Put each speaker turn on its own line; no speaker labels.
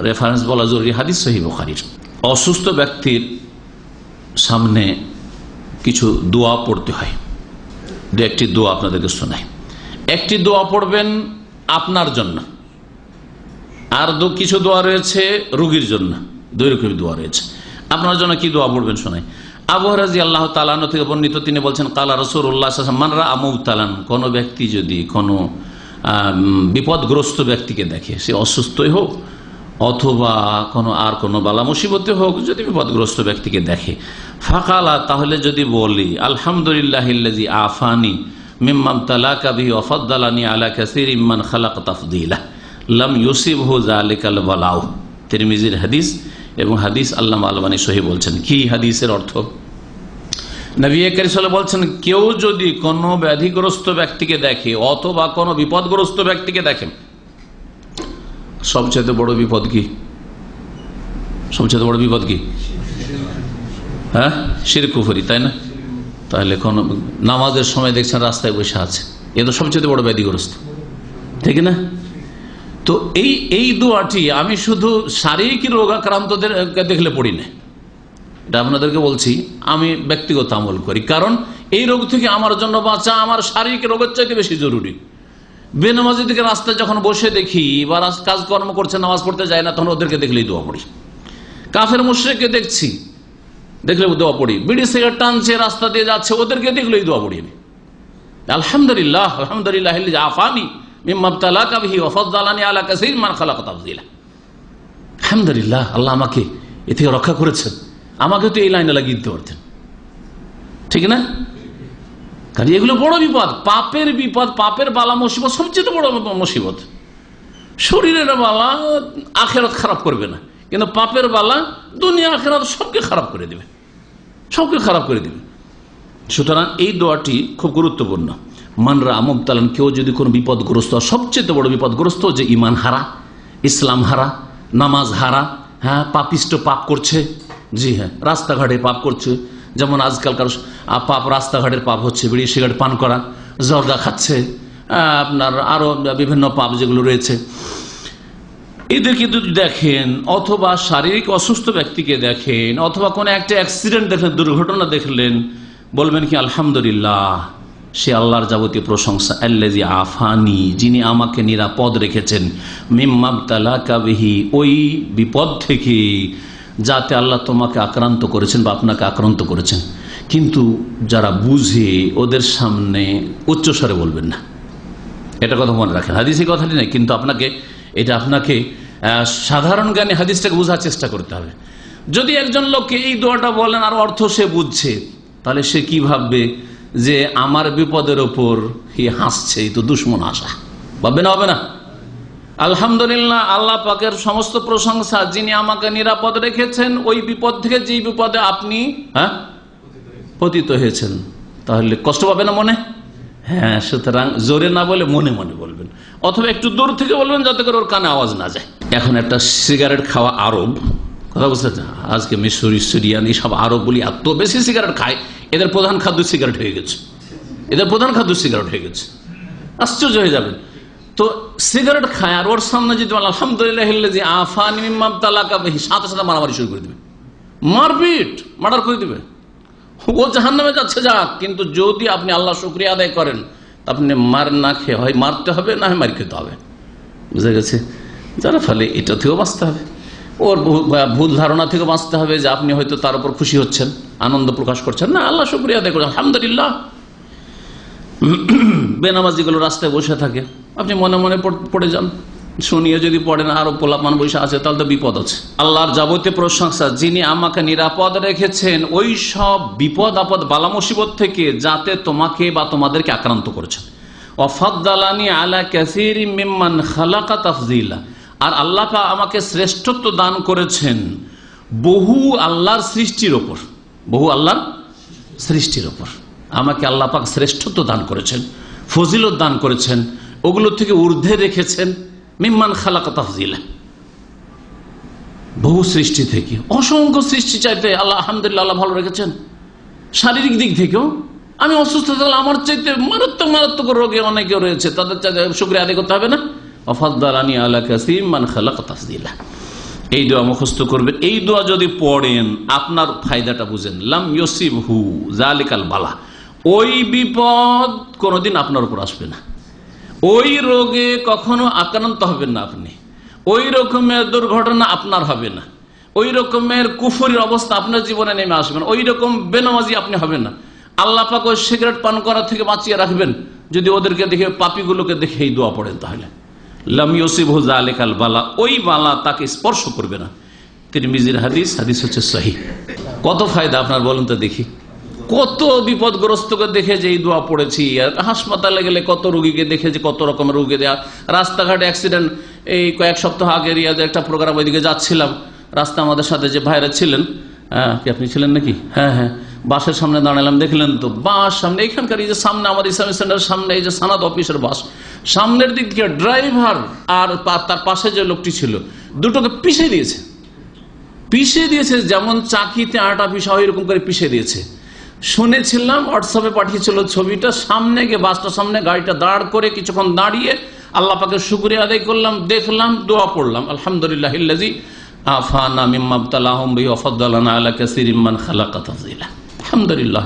Reference বলা জরুরি, হাদিস সহিহ বুখারীর। অসুস্থ ব্যক্তির সামনে কিছু দোয়া পড়তে হয়, দু একটি দোয়া আপনাদেরকে শোনাই। একটি দোয়া পড়বেন আপনার জন্য, আর কিছু দোয়া রয়েছে রোগীর জন্য, দুই রকমের দোয়া রয়েছে। আপনার জন্য কি দোয়া পড়বেন শোনাই। আবু হুরায়রা রাদিয়াল্লাহু তাআলা আনহু থেকে বর্ণিত, তিনি বলছেন কালা রাসূলুল্লাহ সাল্লাল্লাহু আলাইহি ওয়াসাল্লাম মান রাআ মুবতালান, কোন ব্যক্তি যদি কোনো বিপদগ্রস্ত ব্যক্তিকে দেখে, সে অসুস্থই হোক অথবা কোনো বালা মুসিবতে হোক, যদি বিপদগ্রস্ত ব্যক্তিকে দেখে, ফাকালা, তাহলে যদি বলি আলহামদুলিল্লাহিল্লাযী আফানি মিম্মা ইবতালাকা বিহি ওয়া ফাদ্দালানি আলা কাসীরিম মান খালাক তাফদীলা লাম ইউসিবহু যালিকাল বালাউ। তিরমিজির হাদিস, এবং হাদিস আল্লামা আলবানী সহিহ বলছেন। কি হাদিসের অর্থ? নবী করিম সাল্লাল্লাহু আলাইহি ওয়াসাল্লাম বলছেন, কেউ যদি কোনো ব্যাধিগ্রস্ত ব্যক্তিকে দেখে অথবা কোনো বিপদগ্রস্ত ব্যক্তিকে দেখে, সবচেয়ে বড় বিপদ কি? সবচেয়ে বড় বিপদ কি? হ্যাঁ, শিরক কুফরি, তাই না? তাহলে কোন নামাজের সময় দেখছেন রাস্তায় বসে আছে, এ তো সবচেয়ে বড় ব্যাধিগ্রস্ত, ঠিক না? তো এই দোয়াটি আমি শুধু শারীরিক রোগাক্রান্তদের দেখলে পড়ি না, এটা আপনাদেরকে বলছি, আমি ব্যক্তিগত আমল করি। কারণ এই রোগ থেকে আমার জন্য বাঁচা আমার শারীরিক রোগের চাইতে বেশি জরুরি। বেনামাজি দিকে রাস্তায় যখন বসে দেখি বা কাজকর্ম করছে, নামাজ পড়তে যায় না, তখন ওদেরকে দেখলেই দোয়া পড়ি। কাফের মুশরিককে দেখছি, দেখলে দোয়া পড়ি। বিড়ি সিগারেট টানছে, রাস্তা দিয়ে যাচ্ছে, ওদেরকে দেখলেই দোয়া পড়ি আমি। আলহামদুলিল্লাহ আলহামদুলিল্লাহিল্লাযী আফানি মিম্মা ইবতালাকা বিহি ওয়া ফাদ্দালানি আলা কাসীরিম মান খালাক তাফদীলা। আলহামদুলিল্লাহ, আল্লাহ আমাকে এ থেকে রক্ষা করেছেন। আমাকে তো এই লাইনে লাগিয়ে দিতে পারতেন, ঠিক না? কারণ এগুলো বড় বিপদ, পাপের বিপদ, পাপের বালা মুসিবত সবচেয়ে বড় মুসিবত। শরীরের বালা আখিরাত খারাপ করবে না, কিন্তু পাপের বালা দুনিয়া আখিরাত সবকে খারাপ করে দেবে, সবকে খারাপ করে দেবে। সুতরাং এই দোয়াটি খুব গুরুত্বপূর্ণ। মানরা মুবতালান, কেউ যদি কোনো বিপদগ্রস্ত, সবচেয়ে বড় বিপদগ্রস্ত যে ইমান হারা, ইসলাম হারা, নামাজ হারা, হ্যাঁ, পাপিষ্ট, পাপ করছে, জি হ্যাঁ, রাস্তাঘাটে পাপ করছে। যেমন আজকালকার পাপ, রাস্তাঘাটের পাপ হচ্ছে বিড়ি সিগারেট পান করা, জর্দা খাচ্ছে, আপনার আরো বিভিন্ন পাপ যেগুলো রয়েছে, এদেরকে যদি দেখেন, অথবা শারীরিক অসুস্থ ব্যক্তিকে দেখেন, অথবা কোনো একটা অ্যাক্সিডেন্ট দেখলেন, দুর্ঘটনা দেখলেন, বলবেন কি আলহামদুলিল্লাহ, সে আল্লাহর যাবতীয় প্রশংসা, আল্লাযী আফানি, যিনি আমাকে নিরাপদ রেখেছেন, মিম্মা ইবতালাকা বিহি, ওই বিপদ থেকে যাতে আল্লাহ তোমাকে আক্রান্ত করেছেন বা আপনাকে আক্রান্ত করেছেন। কিন্তু যারা বুঝে ওদের সামনে উচ্চস্বরে বলবেন না, এটা কথা মনে রাখেন। হাদিসের কথাটি নয়, কিন্তু আপনাকে সাধারণ জ্ঞানে হাদিসটাকে বোঝার চেষ্টা করতে হবে। যদি একজন লোককে এই দোয়াটা বলেন আর অর্থ সে বুঝছে, তাহলে সে কি ভাববে যে আমার বিপদের ওপর হাসছে, এই তো দুশ্মন আসা, ভাববে না? হবে না? আলহামদুলিল্লাহ, আল্লাহ পাকের সমস্ত প্রশংসা, যিনি আমাকে নিরাপদ রেখেছেন ওই বিপদ থেকে, যে বিপদে আপনি পতিত হয়েছেন। তাহলে কষ্ট পাবে না মনে? হ্যাঁ, সুতরাং জোরে না বলে মনে মনে বলবেন, অথবা একটু দূর থেকে বলবেন যাতে করে ওর কানে আওয়াজ না যায়। এখন একটা সিগারেট খাওয়া আরব, কথা বুঝতে, আজকে মিশরি, সিরিয়ান, এইসব আরবগুলি এত বেশি সিগারেট খায়, এদের প্রধান খাদ্য সিগারেট হয়ে গেছে, এদের প্রধান খাদ্য সিগারেট হয়ে গেছে। আশ্চর্য হয়ে যাবেন। তো সিগারেট খায়, আর ওর সামনে যদি আলহামদুলিল্লাহিল্লাযী আফানি মিম্মা ইবতালাকা বিহি, সাথে সাথে মারামারি শুরু করে দেবে, মারপিট, মার্ডার করে দেবে। ও জাহান্নামে যাচ্ছে, যাক, কিন্তু যদি আপনি আল্লাহ শুকরিয়া আদায় করেন, আপনি মার না খেয়ে হয় মারতে হবে, না হয় মার খেতে হবে, বুঝে গেছে? যার ফলে এটা থেকেও বাঁচতে হবে, ওর ভুল ধারণা থেকে বাঁচতে হবে যে আপনি হয়তো তার উপর খুশি হচ্ছেন, আনন্দ প্রকাশ করছেন না, আল্লাহ শুকরিয়া আদায় করছেন, আলহামদুলিল্লাহ। বেনামাজিগুলো রাস্তায় বসে থাকে, আপনি মনে মনে পড়ে যান, শুনিয়ে যদি পড়েন আরো পোলাপান বসে আছে, তাহলে তো বিপদ আছে। আল্লাহর যাবতীয় প্রশংসা, যিনি আমাকে নিরাপদ রেখেছেন ওই সব বিপদ আপদ বালা মুসিবত থেকে যাতে তোমাকে বা তোমাদেরকে আক্রান্ত করেছেন। ওয়াফাদ্দালানি আলা কাসীরিম মিম্মান খালাকা তাফদীলা, আর আল্লাহ পাক আমাকে শ্রেষ্ঠত্ব দান করেছেন বহু আল্লাহর সৃষ্টির ওপর, বহু আল্লাহর সৃষ্টির ওপর আমাকে আল্লাহ পাক শ্রেষ্ঠত্ব দান করেছেন, ফজিলত দান করেছেন, ওগুলো থেকে ঊর্ধ্বে রেখেছেন। মিম্মান খালাকা তাফদীলা, বহু সৃষ্টি থেকে, অসংখ্য সৃষ্টি চাইতে আল্লাহ আলহামদুলিল্লাহ আল্লাহ ভালো রেখেছেন। শারীরিক দিক থেকেও আমি অসুস্থ থাকলে, আমার চাইতে মারাত্মক মারাত্মক রোগে অনেকে রয়েছে, তাদের চাইতে শুকরিয়া আদায় করতে হবে না? ওয়াফাদ্দালানি আলা কাসীরিম মান খালাকা তাফদীলা। এই দোয়া মুখস্থ করবেন। এই দোয়া যদি পড়েন আপনার ফায়দাটা বুঝেন, লাম ইউসিবহু যালিকাল বালা, ওই বিপদ কোনোদিন আপনার উপর আসবে না, ওই রোগে কখনো আক্রান্ত হবেন না আপনি, ওই রকমের দুর্ঘটনা আপনার হবে না, ওই রকমের কুফরির অবস্থা আপনার জীবনে নেমে আসবে না, ওই রকম বেনামাজি আপনি হবেন না। আল্লাহ পাক ওই সিগারেট পান করা থেকে বাঁচিয়ে রাখবেন যদি ওদেরকে দেখে, পাপীগুলোকে দেখে এই দোয়া পড়েন। তাহলে লাম ইউসিবহু যালিকাল বালা, ওই বালা তাকে স্পর্শ করবে না। তিরমিজির হাদিস, হাদিস হচ্ছে সহিহ। কত ফায়দা আপনার বলুন তো দেখি। কত বিপদগ্রস্তকে দেখে যে এই দোয়া পড়েছি, আর হাসপাতালে গেলে কত রোগীকে দেখে যে কত রকমের রোগী দেয়া, রাস্তাঘাটে অ্যাক্সিডেন্ট। এই কয়েক সপ্তাহ আগে রিয়াজে একটা প্রোগ্রাম ওইদিকে যাচ্ছিলাম, রাস্তা আমাদের সাথে যে ভাইরা ছিলেন, কি আপনি ছিলেন নাকি? হ্যাঁ হ্যাঁ, বাসের সামনে দাঁড়ালাম, দেখলেন তো বাস সামনে, এখানকার এই যে সামনে আমার ইসলামিক সেন্টারের সামনে এই যে সানাদ অফিসের বাস, সামনের দিক থেকে ড্রাইভার আর তার পাশে যে লোকটি ছিল দুটোকে পিষে দিয়েছে, যেমন চাকিতে আটা পিষা হয় এরকম করে পিষে দিয়েছে। শুনেছিলাম, হোয়াটসঅ্যাপে পাঠিয়েছিল ছবিটা। সামনে গিয়ে বাসটার সামনে গাড়িটা দাঁড় করে কিছুক্ষণ দাঁড়িয়ে আল্লাহ পাকের শুকরিয়া আদায় করলাম, দেখলাম, দোয়া পড়লাম, আলহামদুলিল্লাহিল্লাযী আফানা মিম্মা ইবতালাহুম বিহি ওয়া ফাদ্দালানা আলা কাসীরিম মান খালাকা তাফদীলা। আলহামদুলিল্লাহ।